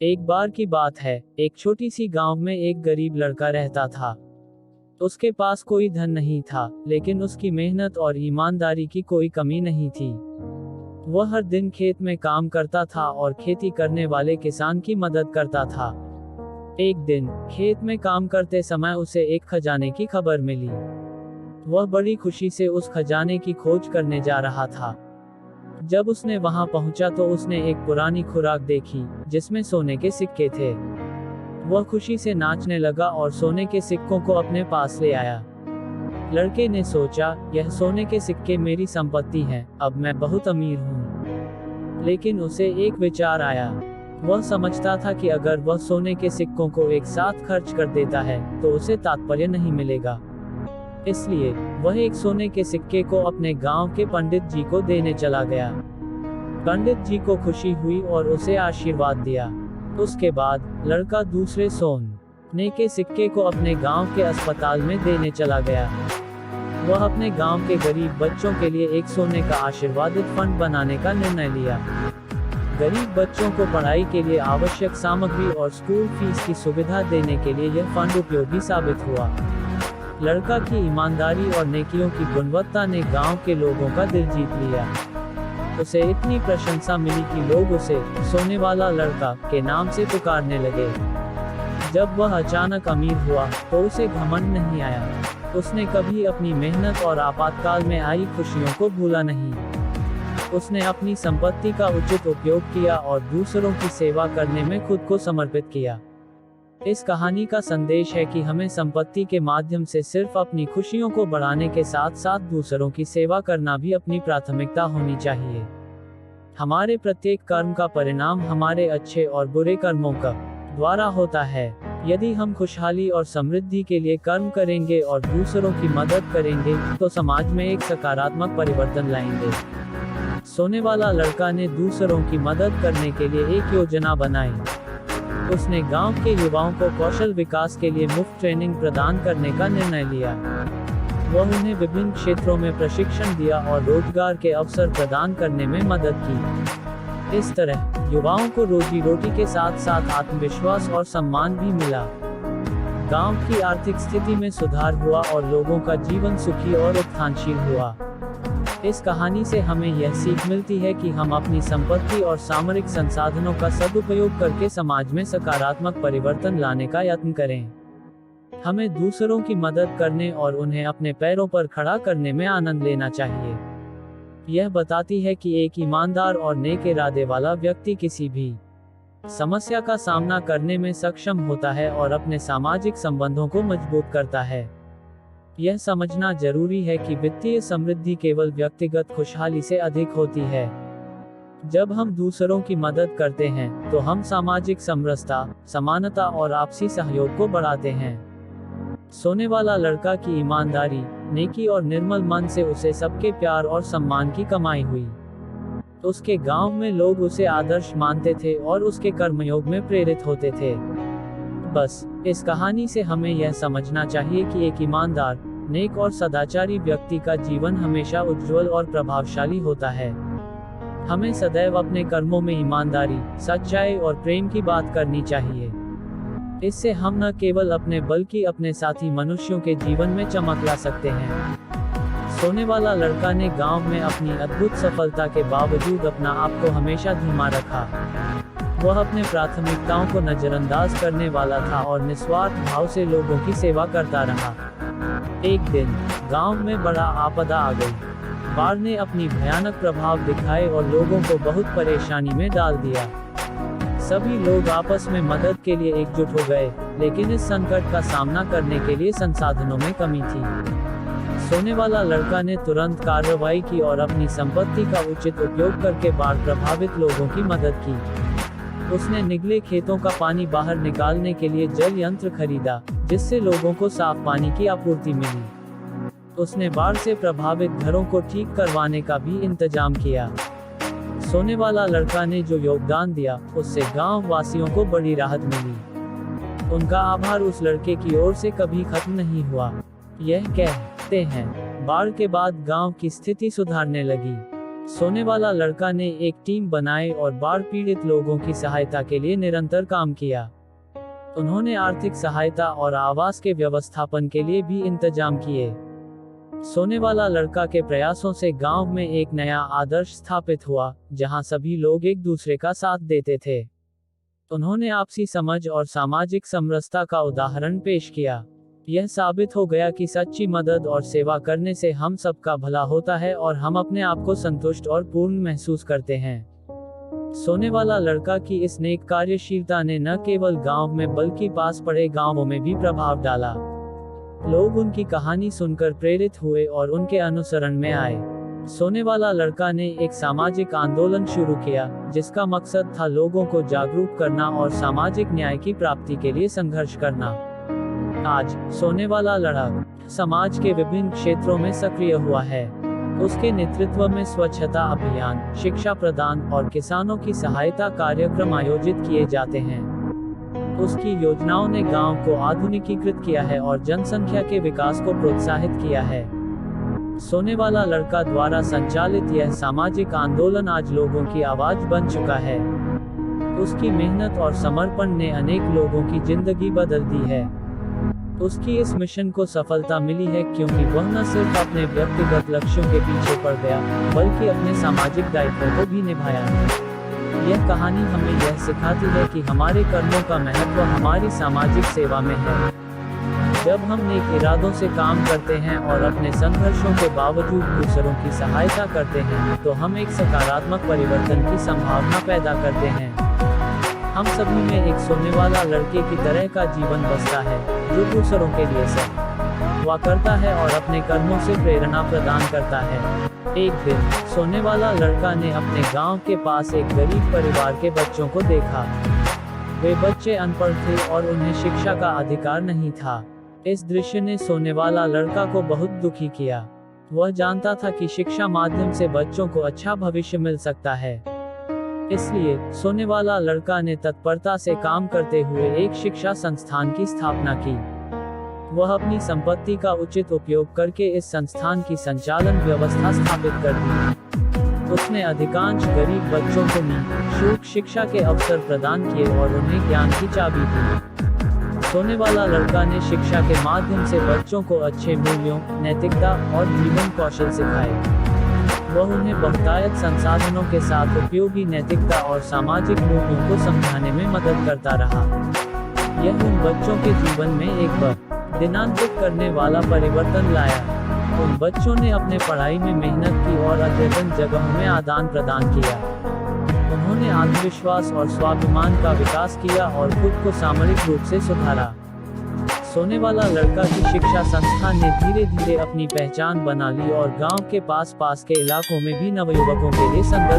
एक बार की बात है, एक छोटी सी गांव में एक गरीब लड़का रहता था। उसके पास कोई धन नहीं था, लेकिन उसकी मेहनत और ईमानदारी की कोई कमी नहीं थी। वह हर दिन खेत में काम करता था और खेती करने वाले किसान की मदद करता था। एक दिन खेत में काम करते समय उसे एक खजाने की खबर मिली। वह बड़ी खुशी से उस खजाने की खोज करने जा रहा था। जब उसने वहां पहुंचा तो उसने एक पुरानी खुराक देखी, जिसमें सोने के सिक्के थे। वह खुशी से नाचने लगा और सोने के सिक्कों को अपने पास ले आया। लड़के ने सोचा, यह सोने के सिक्के मेरी संपत्ति हैं, अब मैं बहुत अमीर हूँ। लेकिन उसे एक विचार आया। वह समझता था कि अगर वह सोने के सिक्कों को एक साथ खर्च कर देता है, तो उसे तात्पर्य नहीं मिलेगा। इसलिए वह एक सोने के सिक्के को अपने गांव के पंडित जी को देने चला गया। पंडित जी को खुशी हुई और उसे आशीर्वाद दिया। उसके बाद लड़का दूसरे सोने के सिक्के को अपने गांव के अस्पताल में देने चला गया। वह अपने गांव के गरीब बच्चों के लिए एक सोने का आशीर्वादित फंड बनाने का निर्णय लिया। गरीब बच्चों को पढ़ाई के लिए आवश्यक सामग्री और स्कूल फीस की सुविधा देने के लिए यह फंड उपयोगी साबित हुआ। लड़का की ईमानदारी और नेकियों की गुणवत्ता ने गांव के लोगों का दिल जीत लिया। उसे इतनी प्रशंसा मिली कि लोग उसे सोने वाला लड़का के नाम से पुकारने लगे। जब वह अचानक अमीर हुआ तो उसे घमंड नहीं आया। उसने कभी अपनी मेहनत और आपातकाल में आई खुशियों को भूला नहीं। उसने अपनी संपत्ति का उचित उपयोग किया और दूसरों की सेवा करने में खुद को समर्पित किया। इस कहानी का संदेश है कि हमें संपत्ति के माध्यम से सिर्फ अपनी खुशियों को बढ़ाने के साथ साथ दूसरों की सेवा करना भी अपनी प्राथमिकता होनी चाहिए। हमारे प्रत्येक कर्म का परिणाम हमारे अच्छे और बुरे कर्मों का द्वारा होता है। यदि हम खुशहाली और समृद्धि के लिए कर्म करेंगे और दूसरों की मदद करेंगे, तो समाज में एक सकारात्मक परिवर्तन लाएंगे। सोने वाला लड़का ने दूसरों की मदद करने के लिए एक योजना बनाई। उसने गांव के युवाओं को कौशल विकास के लिए मुफ्त ट्रेनिंग प्रदान करने का निर्णय लिया। वह उन्हें विभिन्न क्षेत्रों में प्रशिक्षण दिया और रोजगार के अवसर प्रदान करने में मदद की। इस तरह युवाओं को रोजी रोटी के साथ साथ आत्मविश्वास और सम्मान भी मिला। गांव की आर्थिक स्थिति में सुधार हुआ और लोगों का जीवन सुखी और उत्थानशील हुआ। इस कहानी से हमें यह सीख मिलती है कि हम अपनी संपत्ति और सामरिक संसाधनों का सदुपयोग करके समाज में सकारात्मक परिवर्तन लाने का यत्न करें। हमें दूसरों की मदद करने और उन्हें अपने पैरों पर खड़ा करने में आनंद लेना चाहिए। यह बताती है कि एक ईमानदार और नेक इरादे वाला व्यक्ति किसी भी समस्या का सामना करने में सक्षम होता है और अपने सामाजिक संबंधों को मजबूत करता है। यह समझना जरूरी है कि वित्तीय समृद्धि केवल व्यक्तिगत खुशहाली से अधिक होती है। जब हम दूसरों की मदद करते हैं, तो हम सामाजिक समरसता, समानता और आपसी सहयोग को बढ़ाते हैं। सोने वाला लड़का की ईमानदारी, नेकी और निर्मल मन से उसे सबके प्यार और सम्मान की कमाई हुई। उसके गांव में लोग उसे आदर्श मानते थे और उसके कर्मयोग में प्रेरित होते थे। बस इस कहानी से हमें यह समझना चाहिए कि एक ईमानदार, नेक और सदाचारी व्यक्ति का जीवन हमेशा उज्जवल और प्रभावशाली होता है। हमें सदैव अपने कर्मों में ईमानदारी, सच्चाई और प्रेम की बात करनी चाहिए। इससे हम न केवल अपने बल्कि अपने साथी मनुष्यों के जीवन में चमक ला सकते हैं। सोने वाला लड़का ने गांव में अपनी अद्भुत सफलता के बावजूद अपना आप को हमेशा धीमा रखा। वह अपने प्राथमिकताओं को नजरअंदाज करने वाला था और निस्वार्थ भाव से लोगों की सेवा करता रहा। एक दिन गांव में बड़ा आपदा आ गई। बाढ़ ने अपनी भयानक प्रभाव दिखाए और लोगों को बहुत परेशानी में डाल दिया। सभी लोग आपस में मदद के लिए एकजुट हो गए, लेकिन इस संकट का सामना करने के लिए संसाधनों में कमी थी। सोने वाला लड़का ने तुरंत कार्रवाई की और अपनी संपत्ति का उचित उपयोग करके बाढ़ प्रभावित लोगों की मदद की। उसने निगले खेतों का पानी बाहर निकालने के लिए जल यंत्र खरीदा, जिससे लोगों को साफ पानी की आपूर्ति मिली। उसने बाढ़ से प्रभावित घरों को ठीक करवाने का भी इंतजाम किया। सोने वाला लड़का ने जो योगदान दिया, उससे गांव वासियों को बड़ी राहत मिली। उनका आभार उस लड़के की ओर से कभी खत्म नहीं हुआ। यह कहते हैं, बाढ़ के बाद गांव की स्थिति सुधारने लगी। सोने वाला लड़का ने एक टीम बनाई और बाढ़ पीड़ित लोगों की सहायता के लिए निरंतर काम किया। उन्होंने आर्थिक सहायता और आवास के व्यवस्थापन के लिए भी इंतजाम किए। सोने वाला लड़का के प्रयासों से गांव में एक नया आदर्श स्थापित हुआ, जहां सभी लोग एक दूसरे का साथ देते थे। उन्होंने आपसी समझ और सामाजिक समरसता का उदाहरण पेश किया। यह साबित हो गया कि सच्ची मदद और सेवा करने से हम सबका भला होता है और हम अपने आप को संतुष्ट और पूर्ण महसूस करते हैं। सोने वाला लड़का की इस नेक कार्यशीलता ने न केवल गांव में बल्कि पास पड़े गांवों में भी प्रभाव डाला। लोग उनकी कहानी सुनकर प्रेरित हुए और उनके अनुसरण में आए। सोने वाला लड़का ने एक सामाजिक आंदोलन शुरू किया, जिसका मकसद था लोगों को जागरूक करना और सामाजिक न्याय की प्राप्ति के लिए संघर्ष करना। आज सोने वाला लड़का समाज के विभिन्न क्षेत्रों में सक्रिय हुआ है। उसके नेतृत्व में स्वच्छता अभियान, शिक्षा प्रदान और किसानों की सहायता कार्यक्रम आयोजित किए जाते हैं। उसकी योजनाओं ने गांव को आधुनिकीकृत किया है और जनसंख्या के विकास को प्रोत्साहित किया है। सोने वाला लड़का द्वारा संचालित यह सामाजिक आंदोलन आज लोगों की आवाज बन चुका है। उसकी मेहनत और समर्पण ने अनेक लोगों की जिंदगी बदल दी है। उसकी इस मिशन को सफलता मिली है क्योंकि वह न सिर्फ अपने व्यक्तिगत लक्ष्यों के पीछे पड़ गया, बल्कि अपने सामाजिक दायित्वों को भी निभाया। यह कहानी हमें यह सिखाती है कि हमारे कर्मों का महत्व हमारी सामाजिक सेवा में है। जब हम नेक इरादों से काम करते हैं और अपने संघर्षों के बावजूद दूसरों की सहायता करते हैं, तो हम एक सकारात्मक परिवर्तन की संभावना पैदा करते हैं। हम सभी में एक सोने वाला लड़के की तरह का जीवन बसता है, जो दूसरों के लिए सेवा करता है और अपने कर्मों से प्रेरणा प्रदान करता है। एक दिन सोने वाला लड़का ने अपने गांव के पास एक गरीब परिवार के बच्चों को देखा। वे बच्चे अनपढ़ थे और उन्हें शिक्षा का अधिकार नहीं था। इस दृश्य ने सोने वाला लड़का को बहुत दुखी किया। वह जानता था कि शिक्षा माध्यम से बच्चों को अच्छा भविष्य मिल सकता है। इसलिए सोने वाला लड़का ने तत्परता से काम करते हुए एक शिक्षा संस्थान की स्थापना की। वह अपनी संपत्ति का उचित उपयोग करके इस संस्थान की संचालन व्यवस्था स्थापित कर दी। उसने अधिकांश गरीब बच्चों को निःशुल्क शिक्षा के अवसर प्रदान किए और उन्हें ज्ञान की चाबी दी। सोने वाला लड़का ने शिक्षा के माध्यम से बच्चों को अच्छे मूल्यों, नैतिकता और जीवन कौशल सिखाए। वह उन्हें बहुतायत संसाधनों के साथ उपयोगी नैतिकता और सामाजिक मूल्यों को समझाने में मदद करता रहा। यह उन बच्चों के जीवन में एक दिनांकित करने वाला परिवर्तन लाया। उन बच्चों ने अपने पढ़ाई में मेहनत की और अद्यतन जगहों में आदान प्रदान किया। उन्होंने आत्मविश्वास और स्वाभिमान का विकास किया और खुद को सामरिक रूप से सुधारा। सोने वाला लड़का की शिक्षा संस्थान ने धीरे धीरे अपनी पहचान बना ली और गांव के पास के इलाकों में भी नवयुवकों के लिए संदर्भ